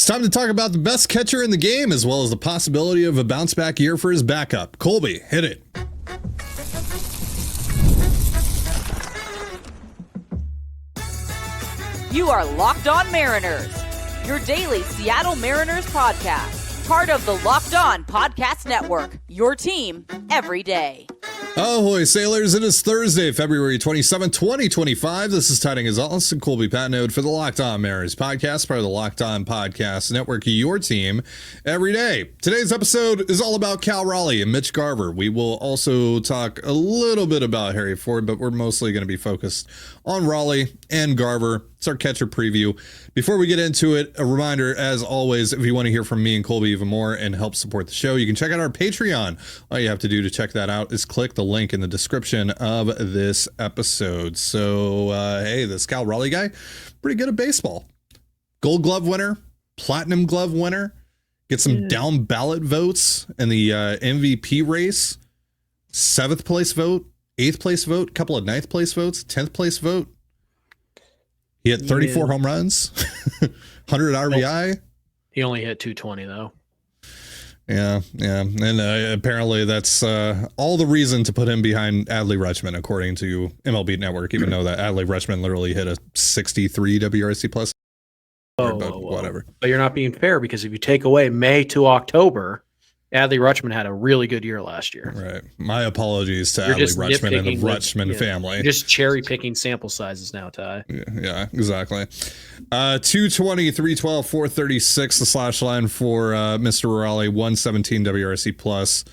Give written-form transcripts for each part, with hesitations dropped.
It's time to talk about the best catcher in the game, as well as the possibility of a bounce back year for his backup. Colby, hit it. You are Locked On Mariners, your daily Seattle Mariners podcast. Part of the Locked On Podcast Network, your team every day. Ahoy, sailors. It is Thursday, February 27, 2025. This is Tiding Gonzalez and Colby Patnode for the Locked On Mariners podcast, part of the Locked On Podcast Network, your team every day. Today's episode is all about Cal Raleigh and Mitch Garver. We will also talk a little bit about Harry Ford, but we're mostly going to be focused on Raleigh and Garver. It's our catcher preview. Before we get into it, a reminder, as always, if you want to hear from me and Colby even more and help support the show, you can check out our Patreon. All you have to do to check that out is click the link in the description of this episode. So, hey, this Cal Raleigh guy, pretty good at baseball. Gold Glove winner, Platinum Glove winner, get some down ballot votes in the MVP race, 7th place vote, 8th place vote, couple of 9th place votes, 10th place vote. He hit 34 home runs, 100 RBI. He only hit 220 though. Yeah. And apparently that's all the reason to put him behind Adley Rutschman, according to MLB Network, even though that Adley Rutschman literally hit a 63 WRC plus. But whatever. But you're not being fair, because if you take away May to October, Adley Rutschman had a really good year last year. Right. My apologies to Adley Rutschman and the Rutschman family. You're just cherry picking sample sizes now, Ty. Yeah, exactly. 220, 312, 436, the slash line for Mr. Raleigh, 117 WRC plus,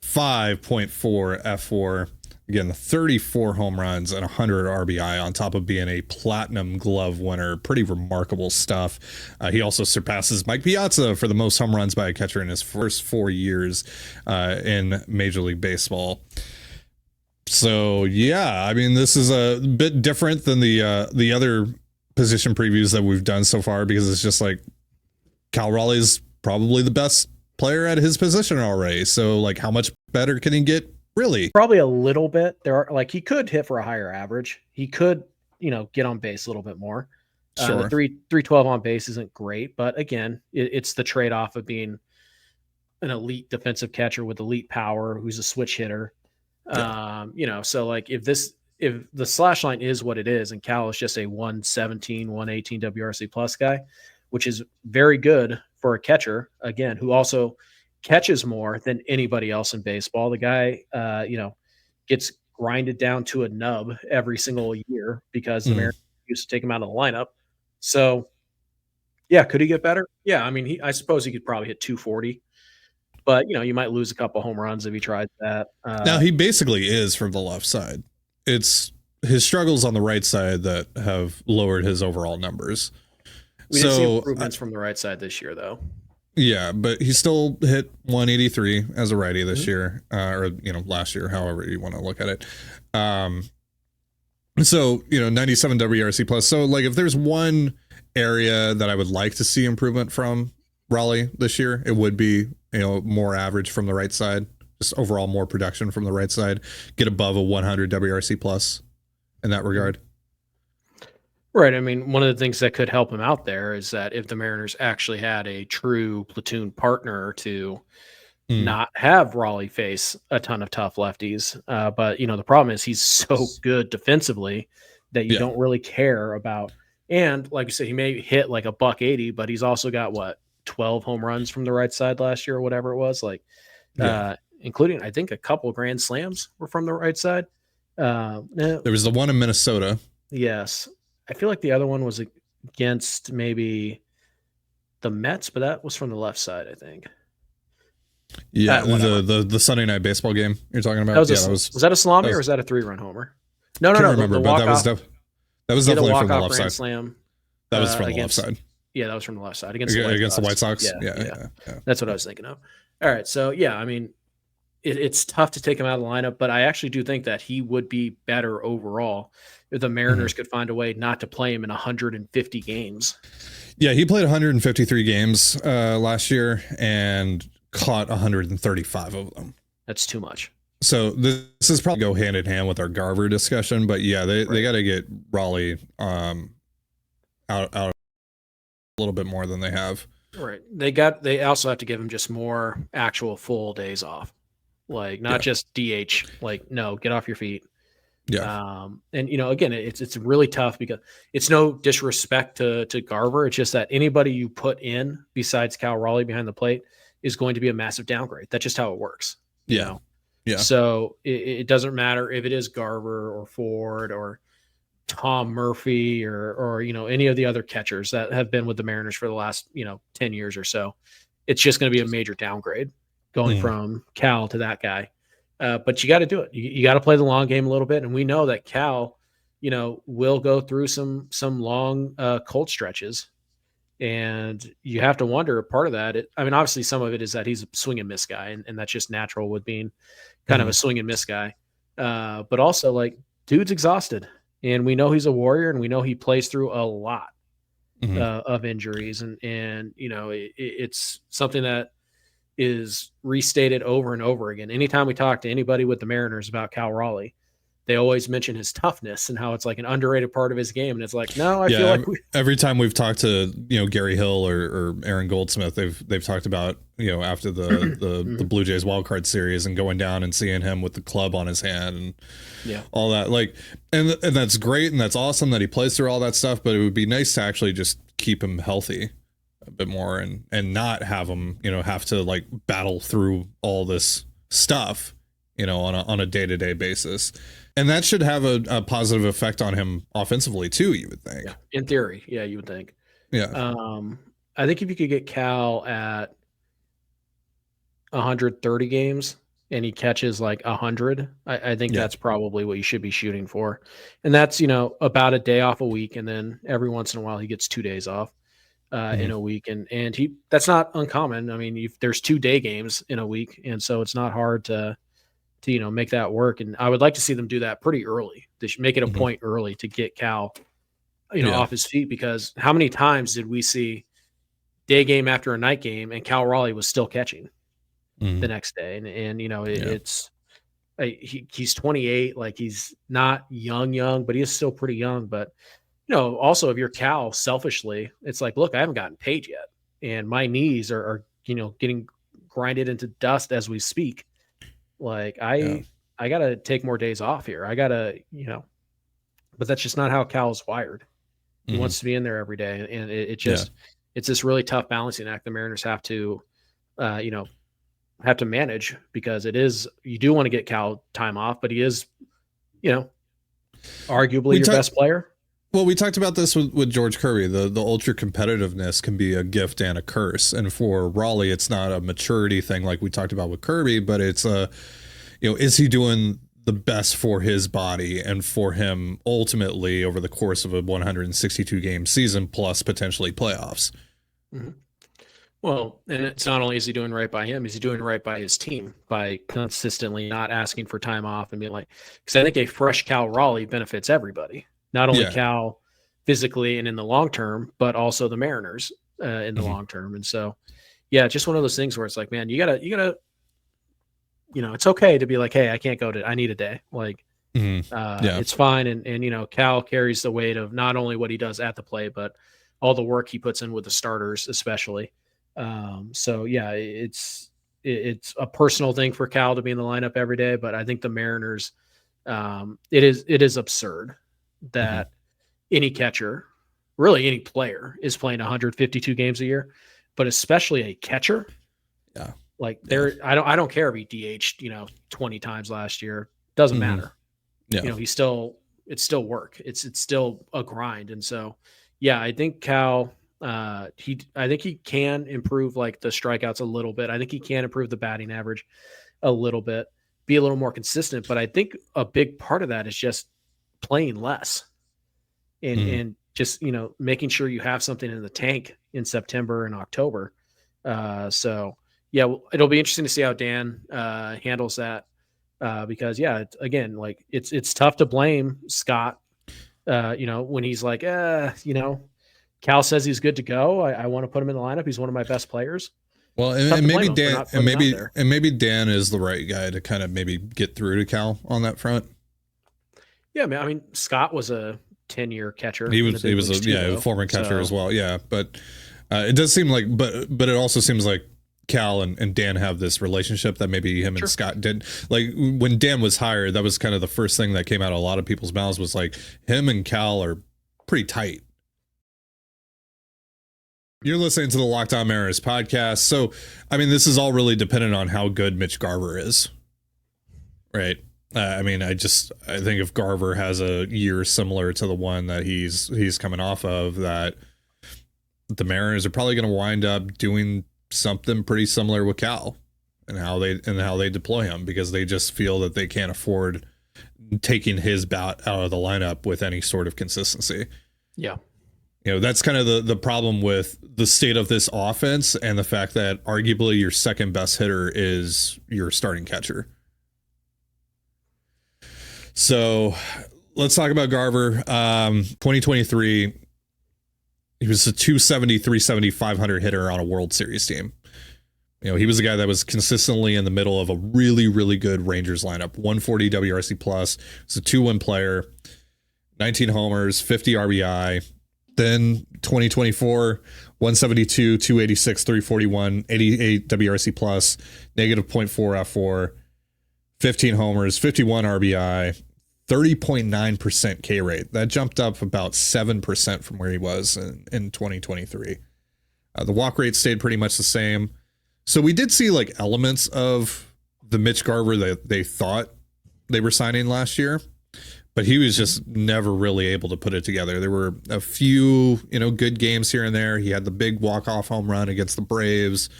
5.4 F4. Again, the 34 home runs and 100 RBI on top of being a Platinum Glove winner. Pretty remarkable stuff. He also surpasses Mike Piazza for the most home runs by a catcher in his first 4 years in Major League Baseball. So, yeah, I mean, this is a bit different than the other position previews that we've done so far, because it's just like Cal Raleigh's probably the best player at his position already. So, like, how much better can he get? Really? Probably a little bit. He could hit for a higher average. He could, get on base a little bit more. Sure. The 312 on base isn't great, but again, it's the trade-off of being an elite defensive catcher with elite power who's a switch hitter. Yeah. So like if the slash line is what it is and Cal is just a 117, 118 WRC plus guy, which is very good for a catcher, again, who also catches more than anybody else in baseball. The guy, gets grinded down to a nub every single year because the Mariners used to take him out of the lineup. So, yeah, could he get better? Yeah, I mean, I suppose he could probably hit 240, but you might lose a couple home runs if he tried that. Now he basically is from the left side. It's his struggles on the right side that have lowered his overall numbers. We did see improvements from the right side this year, though. Yeah, but he still hit 183 as a righty this year, or last year, however you want to look at it. So 97 WRC plus. So like, if there's one area that I would like to see improvement from Raleigh this year, it would be more average from the right side, just overall more production from the right side, get above a 100 WRC plus in that regard. Right. I mean, one of the things that could help him out there is that if the Mariners actually had a true platoon partner to not have Raleigh face a ton of tough lefties. But, the problem is he's so good defensively that you don't really care about. And like you said, he may hit like a $180, but he's also got 12 home runs from the right side last year or whatever it was, including, I think, a couple grand slams were from the right side. There was the one in Minnesota. Yes. I feel like the other one was against maybe the Mets, but that was from the left side, I think. Yeah, the Sunday night baseball game you're talking about. Was that a salami or was that a 3-run homer? No. I remember, but that was definitely from the left side. Slam. That was from the left side. Yeah, that was from the left side against the White Sox. Yeah. That's what I was thinking of. All right, so yeah, I mean, it's tough to take him out of the lineup, but I actually do think that he would be better overall if the Mariners could find a way not to play him in 150 games. Yeah, he played 153 games last year and caught 135 of them. That's too much. So this is probably go hand in hand with our Garver discussion, but yeah, they got to get Raleigh out a little bit more than they have. Right. They also have to give him just more actual full days off. Like not just DH, like no, get off your feet. Yeah. And again, it's really tough because it's no disrespect to Garver. It's just that anybody you put in besides Cal Raleigh behind the plate is going to be a massive downgrade. That's just how it works. You know? Yeah. So it doesn't matter if it is Garver or Ford or Tom Murphy or any of the other catchers that have been with the Mariners for the last 10 years or so. It's just going to be a major downgrade going from Cal to that guy. But you got to do it. You got to play the long game a little bit, and we know that Cal, will go through some long cold stretches, and you have to wonder. Part of that, obviously, some of it is that he's a swing and miss guy, and that's just natural with being kind of a swing and miss guy. But also, like, dude's exhausted, and we know he's a warrior, and we know he plays through a lot of injuries, and it's something that is restated over and over again. Anytime we talk to anybody with the Mariners about Cal Raleigh, they always mention his toughness and how it's like an underrated part of his game. And it's like, no, I feel like every time we've talked to, Gary Hill or Aaron Goldsmith, they've talked about, after the Blue Jays wildcard series and going down and seeing him with the club on his hand and all that, like, and that's great. And that's awesome that he plays through all that stuff, but it would be nice to actually just keep him healthy a bit more and not have him, have to like battle through all this stuff, on a day-to-day basis. And that should have a positive effect on him offensively too, you would think. Yeah. In theory. Yeah, you would think. Yeah. I think if you could get Cal at 130 games and he catches like 100, I think that's probably what you should be shooting for. And that's, about a day off a week. And then every once in a while he gets 2 days off in a week. And that's not uncommon. I mean, there's 2 day games in a week. And so it's not hard to make that work. And I would like to see them do that pretty early. They should make it a point early to get Cal, off his feet, because how many times did we see day game after a night game and Cal Raleigh was still catching the next day? And it's, he's 28, like he's not young, but he is still pretty young. But, also if you're Cal, selfishly, it's like, look, I haven't gotten paid yet. And my knees are getting grinded into dust as we speak. Like I got to take more days off here. I got to, but that's just not how Cal's wired. He wants to be in there every day. And it's this really tough balancing act the Mariners have to, manage, because you do want to get Cal time off, but he is, arguably your best player. Well, we talked about this with George Kirby. The ultra competitiveness can be a gift and a curse. And for Raleigh, it's not a maturity thing like we talked about with Kirby, but it's is he doing the best for his body and for him ultimately over the course of a 162 game season plus potentially playoffs? Well, and it's not only is he doing right by him, is he doing right by his team by consistently not asking for time off and being like, because I think a fresh Cal Raleigh benefits everybody. Not only Cal physically and in the long term, but also the Mariners in the long term. And so, just one of those things where it's like, man, you gotta, it's okay to be like, hey, I can't go I need a day. Like, it's fine. And Cal carries the weight of not only what he does at the plate, but all the work he puts in with the starters, especially. It's a personal thing for Cal to be in the lineup every day, but I think the Mariners, it is absurd that any catcher, really any player, is playing 152 games a year, but especially a catcher. Yeah. Like I don't care if he DH'd, 20 times last year. Doesn't matter. Yeah. It's still work. It's still a grind. And so, I think Cal, I think he can improve like the strikeouts a little bit. I think he can improve the batting average a little bit, be a little more consistent. But I think a big part of that is just playing less and just, making sure you have something in the tank in September and October. It'll be interesting to see how Dan handles that because again, like it's tough to blame Scott, when he's like, Cal says he's good to go. I want to put him in the lineup. He's one of my best players. Well, and maybe Dan is the right guy to kind of maybe get through to Cal on that front. Yeah, man. I mean, Scott was a 10-year catcher. He was a former catcher as well. Yeah, but It does seem like, but it also seems like Cal and Dan have this relationship that maybe him and Scott did. Like when Dan was hired, that was kind of the first thing that came out of a lot of people's mouths was like him and Cal are pretty tight. You're listening to the Locked On Mariners podcast. So, I mean, this is all really dependent on how good Mitch Garver is, right? I mean, I think if Garver has a year similar to the one that he's coming off of, that the Mariners are probably going to wind up doing something pretty similar with Cal and how they deploy him, because they just feel that they can't afford taking his bat out of the lineup with any sort of consistency. Yeah. You know, that's kind of the problem with the state of this offense and the fact that arguably your second best hitter is your starting catcher. So let's talk about Garver. 2023, he was a 270, 370, 500 hitter on a World Series team. You know, he was a guy that was consistently in the middle of a really, really good Rangers lineup. 140 WRC plus. He's a 2-win player, 19 homers, 50 RBI. Then 2024, 172, 286, 341, 88 WRC plus, negative 0.4 F4, 15 homers, 51 RBI, 30.9% K rate. That jumped up about 7% from where he was in 2023. The walk rate stayed pretty much the same. So we did see like elements of the Mitch Garver that they thought they were signing last year, but he was just never really able to put it together. There were a few, good games here and there. He had the big walk-off home run against the Braves,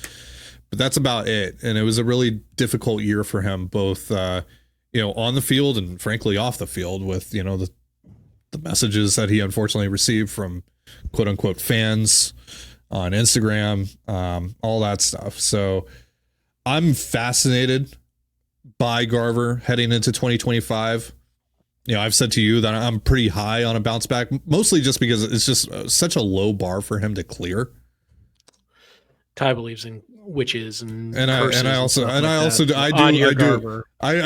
but that's about it. And it was a really difficult year for him, both, on the field and frankly off the field, with, the messages that he unfortunately received from quote unquote fans on Instagram, all that stuff. So I'm fascinated by Garver heading into 2025. I've said to you that I'm pretty high on a bounce back, mostly just because it's just such a low bar for him to clear. Ty believes in witches and I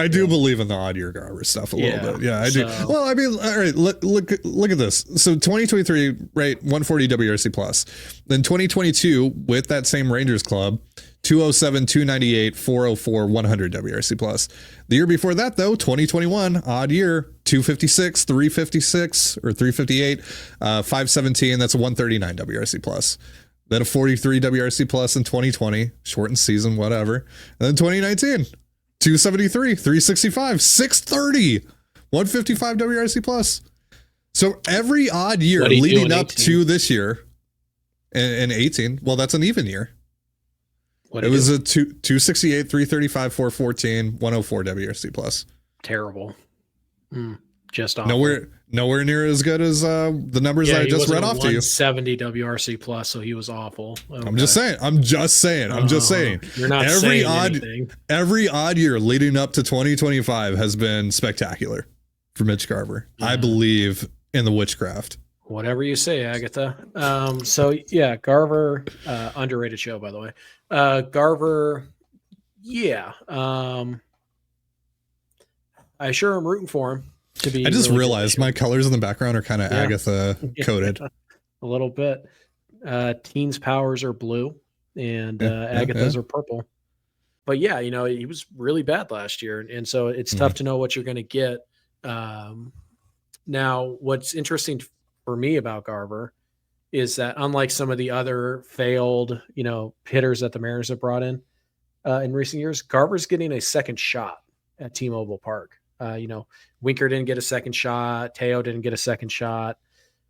do believe in the odd year Garver stuff a little bit. Yeah, I do. Well, I mean, all right, look at this. So 2023, right, 140 WRC plus. Then 2022 with that same Rangers club, 207, 298, 404, 100 WRC plus. The year before that, though, 2021, odd year, 256, 356 or 358, 517. That's a 139 WRC plus. Then a 43 WRC plus in 2020, shortened season, whatever. And then 2019, 273, 365, 630, 155 WRC plus. So every odd year leading up to this year, and 18, well, that's an even year. It was a 268, 335, 414, 104 WRC plus. Terrible. Just awful. Nowhere near as good as the numbers that I just read off to you. 170 WRC plus, so he was awful. Okay. I'm just saying. You're not saying anything. Every odd year leading up to 2025 has been spectacular for Mitch Garver. Yeah. I believe in the witchcraft. Whatever you say, Agatha. So yeah, Garver, underrated show, by the way. Garver, yeah. I sure am rooting for him. I just realized my colors in the background are kind of Agatha coded. A little bit. Teen's powers are blue and Agatha's are purple. But yeah, he was really bad last year. And so it's tough to know what you're going to get. Now, what's interesting for me about Garver is that unlike some of the other failed, hitters that the Mariners have brought in recent years, Garver's getting a second shot at T-Mobile Park. Winker didn't get a second shot. Teo didn't get a second shot.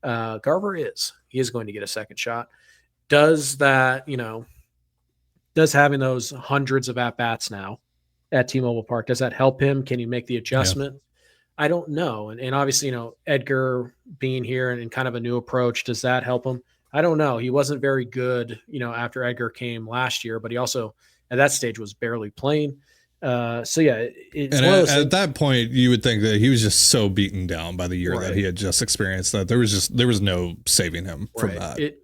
Garver he is going to get a second shot. Does that, does having those hundreds of at-bats now at T-Mobile Park, does that help him? Can he make the adjustment? Yeah. I don't know. And obviously, Edgar being here and kind of a new approach, does that help him? I don't know. He wasn't very good, after Edgar came last year, but he also at that stage was barely playing. So yeah, at that point, you would think that he was just so beaten down by the year that he had just experienced that there was no saving him from that.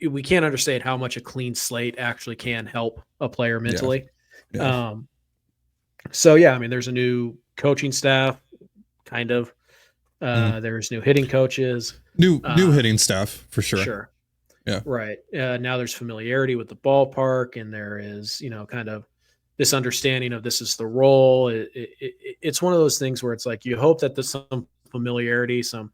We can't understate how much a clean slate actually can help a player mentally. Yeah. So yeah, I mean, there's a new coaching staff, kind of. There's new hitting coaches, new hitting staff for sure. Sure. Yeah. Right. Now there's familiarity with the ballpark, and there is, kind of this understanding of this is the role. It's one of those things where it's like you hope that there's some familiarity, some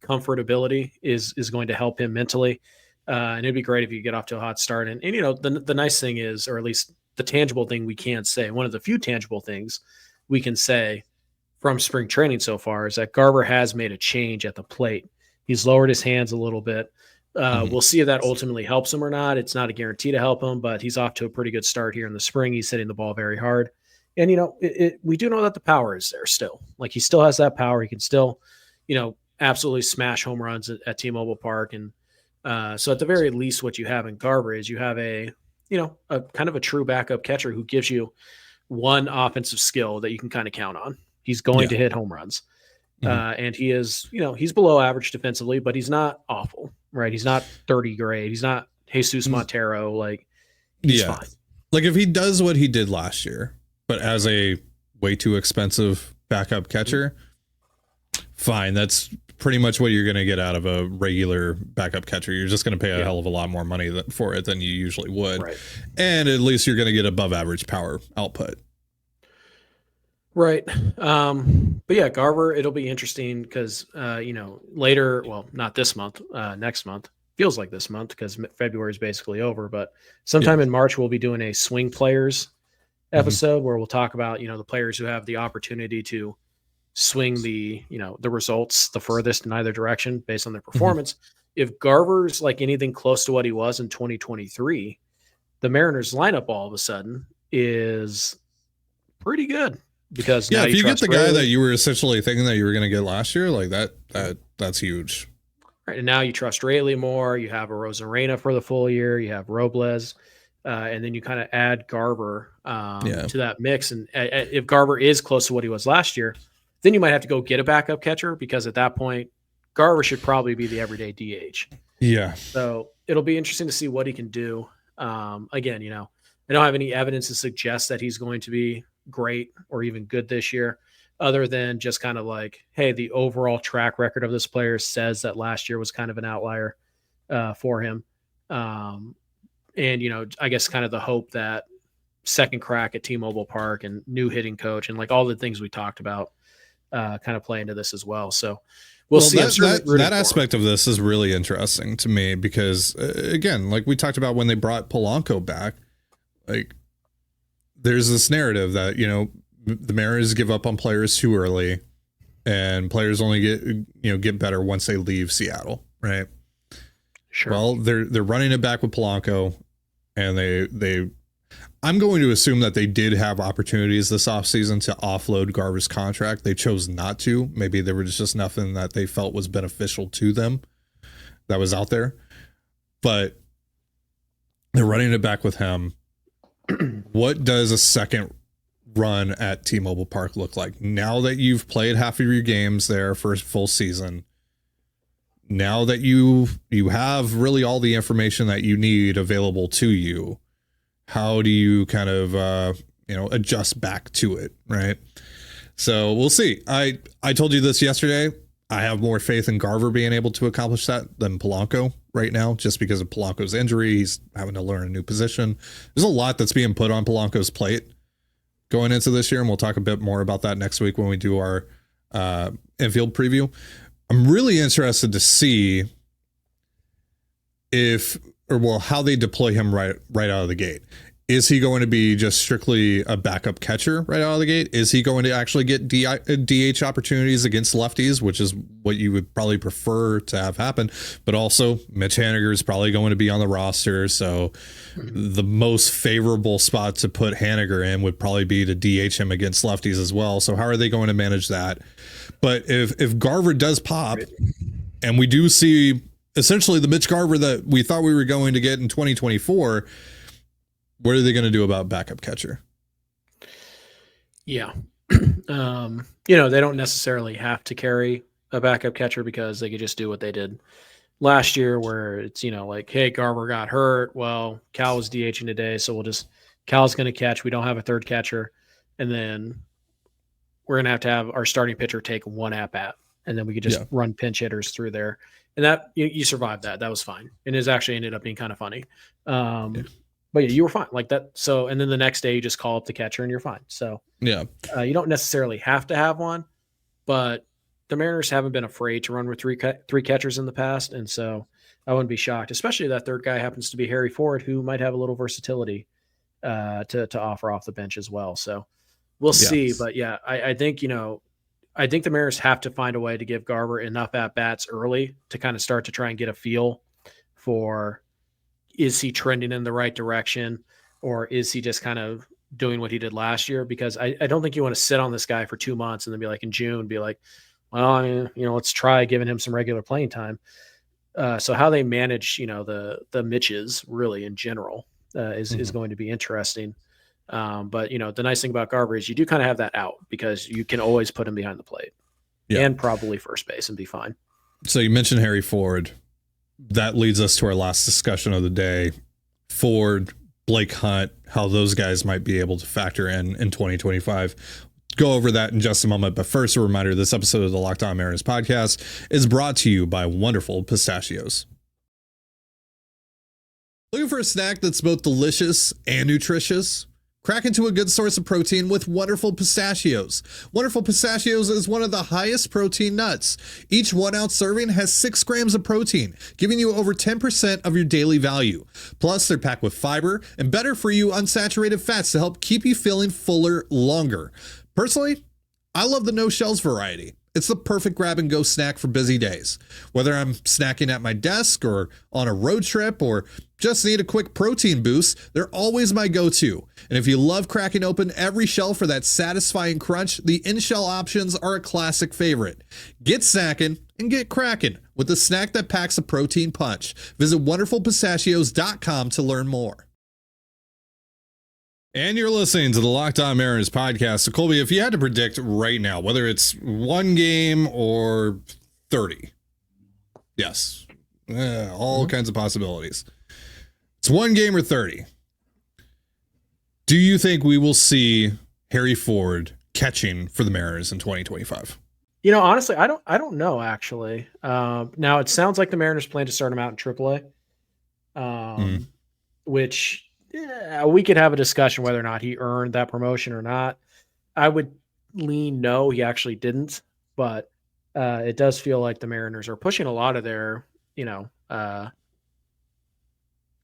comfortability is going to help him mentally. And it'd be great if you get off to a hot start. And the nice thing is, or at least the tangible thing we can say, one of the few tangible things we can say from spring training so far is that Garver has made a change at the plate. He's lowered his hands a little bit. We'll see if that ultimately helps him or not. It's not a guarantee to help him, but he's off to a pretty good start here in the spring. He's hitting the ball very hard. And, we do know that the power is there still. Like, he still has that power. He can still, absolutely smash home runs at T-Mobile Park. And so at the very least, what you have in Garver is you have a kind of a true backup catcher who gives you one offensive skill that you can kind of count on. He's going to hit home runs. And he is, he's below average defensively, but he's not awful, right? He's not 30 grade. He's not Jesus Montero. Like, he's fine. Like, if he does what he did last year, but as a way too expensive backup catcher, fine. That's pretty much what you're going to get out of a regular backup catcher. You're just going to pay a hell of a lot more money for it than you usually would. Right. And at least you're going to get above average power output. Right. But yeah, Garver, it'll be interesting because, later, well, not this month, next month, feels like this month because February is basically over, but sometime in March, we'll be doing a swing players episode where we'll talk about, the players who have the opportunity to swing the results the furthest in either direction based on their performance. If Garver's like anything close to what he was in 2023, the Mariners lineup all of a sudden is pretty good. Because if you get the guy that you were essentially thinking that you were going to get last year, like that's huge. Right. And now you trust Raleigh more. You have a Rosarena for the full year. You have Robles. And then you kind of add Garver to that mix. And if Garver is close to what he was last year, then you might have to go get a backup catcher because at that point, Garver should probably be the everyday DH. Yeah. So it'll be interesting to see what he can do. Again, I don't have any evidence to suggest that he's going to be great or even good this year, other than just kind of like, hey, the overall track record of this player says that last year was kind of an outlier for him. And, I guess kind of the hope that second crack at T-Mobile Park and new hitting coach and like all the things we talked about kind of play into this as well. So we'll see. That aspect of this is really interesting to me because, again, like we talked about when they brought Polanco back, like, there's this narrative that, the Mariners give up on players too early and players only get better once they leave Seattle. Right. Sure. Well, they're running it back with Polanco and I'm going to assume that they did have opportunities this offseason to offload Garver's contract. They chose not to. Maybe there was just nothing that they felt was beneficial to them that was out there, but they're running it back with him. What does a second run at T-Mobile Park look like now that you've played half of your games there for a full season? Now that you have really all the information that you need available to you, how do you kind of adjust back to it, right? So we'll see. I told you this yesterday. I have more faith in Garver being able to accomplish that than Polanco right now, just because of Polanco's injury. He's having to learn a new position. There's a lot that's being put on Polanco's plate going into this year, and we'll talk a bit more about that next week when we do our infield preview. I'm really interested to see how they deploy him right out of the gate. Is he going to be just strictly a backup catcher right out of the gate? Is he going to actually get DH opportunities against lefties, which is what you would probably prefer to have happen? But also, Mitch Haniger is probably going to be on the roster, so the most favorable spot to put Haniger in would probably be to DH him against lefties as well. So how are they going to manage that? But if Garver does pop, and we do see essentially the Mitch Garver that we thought we were going to get in 2024, what are they going to do about backup catcher? Yeah. They don't necessarily have to carry a backup catcher because they could just do what they did last year where it's, like, hey, Garver got hurt. Well, Cal was DHing today. So Cal's going to catch. We don't have a third catcher. And then we're going to have our starting pitcher take one at bat. And then we could just run pinch hitters through there And that you survived that. That was fine. And it actually ended up being kind of funny. But yeah, you were fine like that. So, and then the next day you just call up the catcher and you're fine. So Yeah. you don't necessarily have to have one, but the Mariners haven't been afraid to run with three catchers in the past. And so I wouldn't be shocked, especially that third guy happens to be Harry Ford, who might have a little versatility to offer off the bench as well. So we'll see. But yeah, I think, I think the Mariners have to find a way to give Garver enough at-bats early to kind of start to try and get a feel for, is he trending in the right direction, or is he just kind of doing what he did last year? Because I don't think you want to sit on this guy for 2 months and then be like in June, be like, well, I mean, let's try giving him some regular playing time. So how they manage, the Mitches really in general is going to be interesting. But the nice thing about Garver is you do kind of have that out because you can always put him behind the plate and probably first base and be fine. So you mentioned Harry Ford. That leads us to our last discussion of the day. Ford, Blake Hunt, how those guys might be able to factor in 2025. Go over that in just a moment. But first, a reminder, this episode of the Locked On Mariners podcast is brought to you by wonderful Pistachios. Looking for a snack that's both delicious and nutritious? Crack into a good source of protein with Wonderful Pistachios. Wonderful Pistachios is one of the highest protein nuts. Each 1 ounce serving has 6 grams of protein, giving you over 10% of your daily value. Plus, they're packed with fiber and better for you unsaturated fats to help keep you feeling fuller longer. Personally, I love the no shells variety. It's the perfect grab and go snack for busy days. Whether I'm snacking at my desk or on a road trip or just need a quick protein boost, they're always my go-to. And if you love cracking open every shell for that satisfying crunch, the in-shell options are a classic favorite. Get snackin' and get crackin' with a snack that packs a protein punch. Visit wonderfulpistachios.com to learn more. And you're listening to the Locked On Mariners podcast. So, Colby, if you had to predict right now, whether it's 1 game or 30, yes, all kinds of possibilities. It's 1 game or 30. Do you think we will see Harry Ford catching for the Mariners in 2025? Honestly, I don't know, actually. Now, it sounds like the Mariners plan to start him out in AAA, which... yeah, we could have a discussion whether or not he earned that promotion or not. I would lean no, he actually didn't. But it does feel like the Mariners are pushing a lot of their,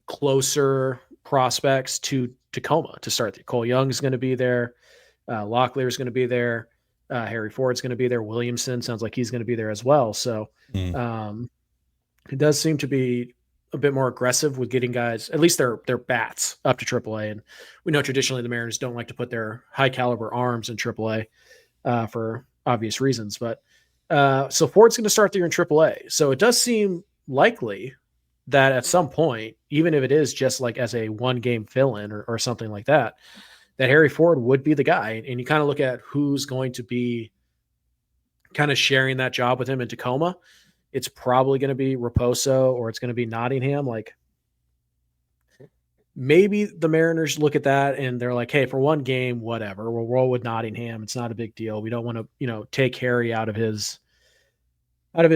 closer prospects to Tacoma to start. Cole Young's going to be there. Locklear's going to be there. Harry Ford's going to be there. Williamson sounds like he's going to be there as well. So it does seem to be a bit more aggressive with getting guys, at least their bats, up to AAA. And we know traditionally the Mariners don't like to put their high caliber arms in AAA for obvious reasons. But so Ford's going to start the year in AAA. So it does seem likely that at some point, even if it is just like as a 1 game fill-in or something like that, that Harry Ford would be the guy. And you kind of look at who's going to be kind of sharing that job with him in Tacoma. It's probably going to be Raposo or it's going to be Nottingham. Like maybe the Mariners look at that and they're like, hey, for 1 game, whatever, we'll roll with Nottingham. It's not a big deal. We don't want to, take Harry out of his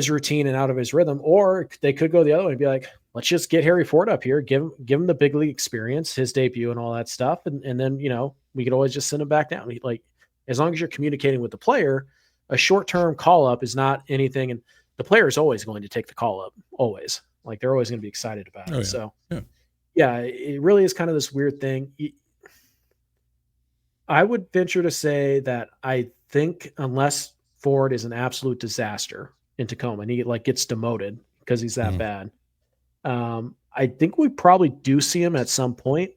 routine and out of his rhythm. Or they could go the other way and be like, let's just get Harry Ford up here, give him the big league experience, his debut and all that stuff. And then, we could always just send him back down. Like, as long as you're communicating with the player, a short-term call-up is not anything. And the player is always going to take the call-up, always. Like, they're always going to be excited about it. Yeah. So, yeah, it really is kind of this weird thing. I would venture to say that I think unless Ford is an absolute disaster in Tacoma and he gets demoted because he's that bad, I think we probably do see him at some point.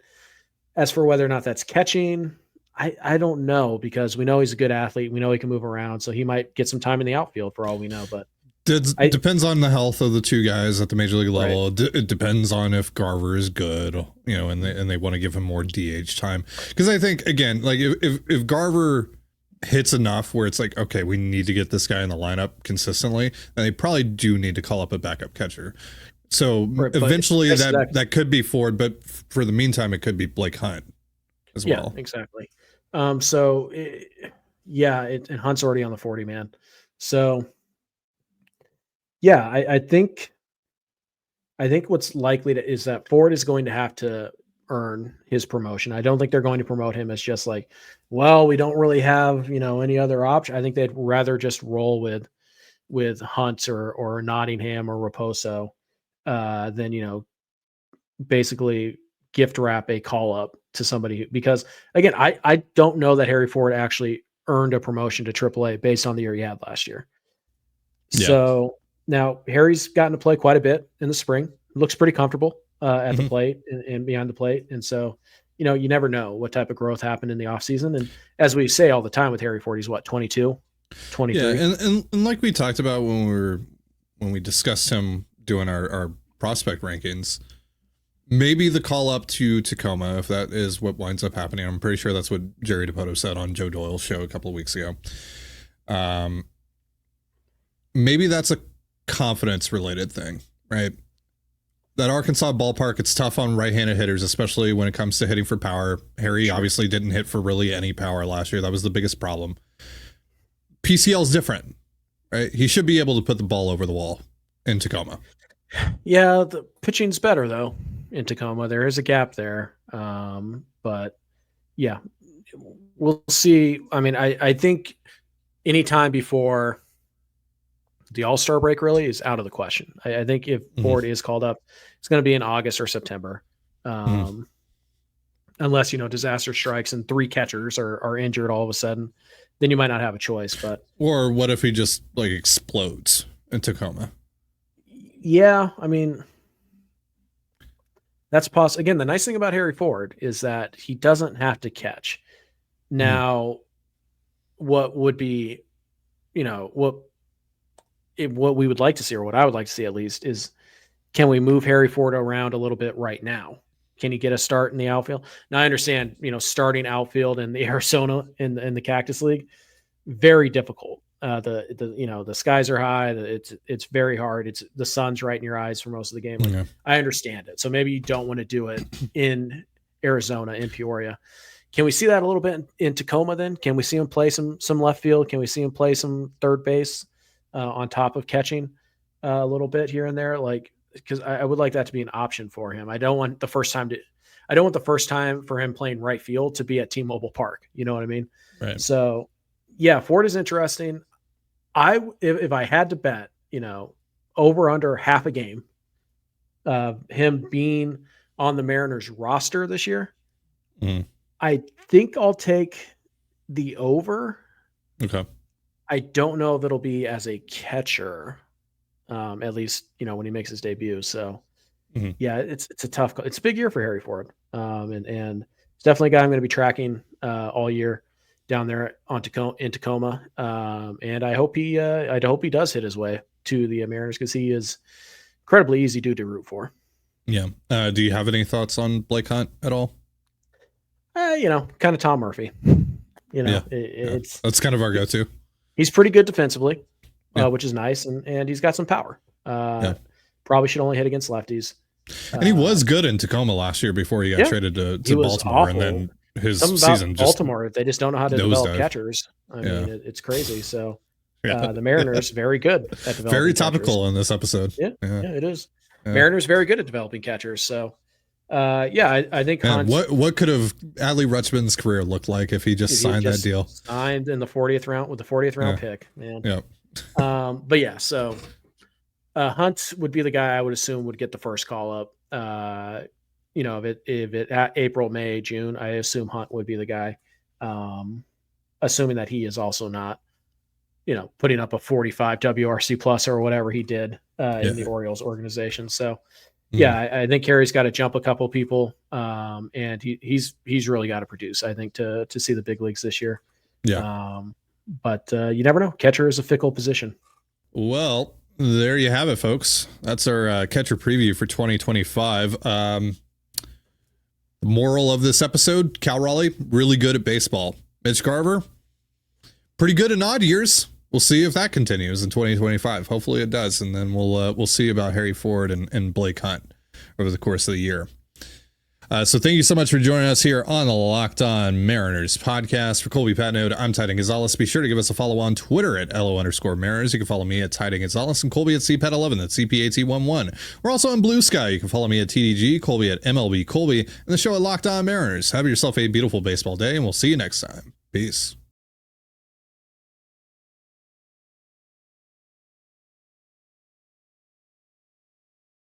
As for whether or not that's catching, I don't know, because we know he's a good athlete. We know he can move around, so he might get some time in the outfield for all we know. But it depends on the health of the 2 guys at the major league level. Right. It depends on if Garver is good, and they want to give him more DH time. Because I think, again, like if Garver hits enough where it's like, okay, we need to get this guy in the lineup consistently, then they probably do need to call up a backup catcher. So eventually that could be Ford, but for the meantime, it could be Blake Hunt as well. Yeah, exactly. And Hunt's already on the 40 man. So Yeah, I think what's likely is that Ford is going to have to earn his promotion. I don't think they're going to promote him as just like, well, we don't really have, any other option. I think they'd rather just roll with Hunt or Nottingham or Raposo than, basically gift wrap a call up to somebody, because again, I don't know that Harry Ford actually earned a promotion to AAA based on the year he had last year. Yeah. So now Harry's gotten to play quite a bit in the spring. Looks pretty comfortable at the plate and behind the plate. And so, you never know what type of growth happened in the offseason. And as we say all the time with Harry Ford, he's what, 22, 23? Yeah, and like we talked about when we discussed him doing our prospect rankings, maybe the call up to Tacoma, if that is what winds up happening. I'm pretty sure that's what Jerry DiPoto said on Joe Doyle's show a couple of weeks ago. Maybe that's a confidence related thing, right? That Arkansas ballpark, it's tough on right-handed hitters, especially when it comes to hitting for power. Harry obviously didn't hit for really any power last year. That was the biggest problem. PCL is different, right? He should be able to put the ball over the wall in Tacoma. Yeah, the pitching's better though in Tacoma. There is a gap there. But yeah, we'll see. I mean, I think any time before the All-Star break really is out of the question. I think if Ford is called up, it's going to be in August or September. Unless, disaster strikes and 3 catchers are injured all of a sudden, then you might not have a choice. But or what if he just explodes in Tacoma? Yeah, I mean, that's possible. Again, the nice thing about Harry Ford is that he doesn't have to catch. Now, what would be, what we would like to see, or what I would like to see at least, is can we move Harry Ford around a little bit right now? Can he get a start in the outfield? Now, I understand, starting outfield in the Arizona in the Cactus League, very difficult. The skies are high. It's very hard. It's the sun's right in your eyes for most of the game. I understand it. So maybe you don't want to do it in Arizona, in Peoria. Can we see that a little bit in Tacoma then? Can we see him play some left field? Can we see him play some third base on top of catching a little bit here and there? Because I would like that to be an option for him. I don't want the first time for him playing right field to be at T-Mobile Park. You know what I mean? Right. So yeah, Ford is interesting. If I had to bet, over under half a game, him being on the Mariners roster this year, I think I'll take the over. Okay. I don't know if it'll be as a catcher, at least, when he makes his debut. So yeah, it's a tough, it's a big year for Harry Ford. And it's definitely a guy I'm going to be tracking all year down there in Tacoma. And I hope he does hit his way to the Mariners, because he is incredibly easy dude to root for. Yeah. Do you have any thoughts on Blake Hunt at all? Kind of Tom Murphy. It's that's kind of our go-to. He's pretty good defensively, which is nice, and he's got some power. Probably should only hit against lefties. And he was good in Tacoma last year before he got traded to Baltimore, awful. and then his Something season about Baltimore, they just don't know how to develop catchers. I mean, it's crazy. So the Mariners very good at developing very topical catchers. In this episode. Yeah, it is. Yeah. Mariners very good at developing catchers. So I think Hunt, what could have Adley Rutschman's career looked like if he just signed that deal? Signed in the 40th round with the 40th round pick, man. Yeah. But yeah, so Hunt would be the guy I would assume would get the first call up. If it at April, May, June, I assume Hunt would be the guy. Assuming that he is also not, putting up a 45 WRC plus or whatever he did in the Orioles organization. So I think Harry's got to jump a couple people, and he's really got to produce, I think, to see the big leagues this year. Yeah. But you never know. Catcher is a fickle position. Well, there you have it, folks. That's our catcher preview for 2025. The moral of this episode: Cal Raleigh really good at baseball. Mitch Garver pretty good in odd years. We'll see if that continues in 2025. Hopefully it does, and then we'll see about Harry Ford and Blake Hunt over the course of the year. So thank you so much for joining us here on the Locked On Mariners podcast. For Colby Patnode, I'm Titan Gonzalez. Be sure to give us a follow on Twitter at @LO_Mariners. You can follow me at Titan Gonzalez and Colby at CPAT11. That's CPAT11. We're also on Blue Sky. You can follow me at TDG, Colby at MLB Colby, and the show at Locked On Mariners. Have yourself a beautiful baseball day, and we'll see you next time. Peace.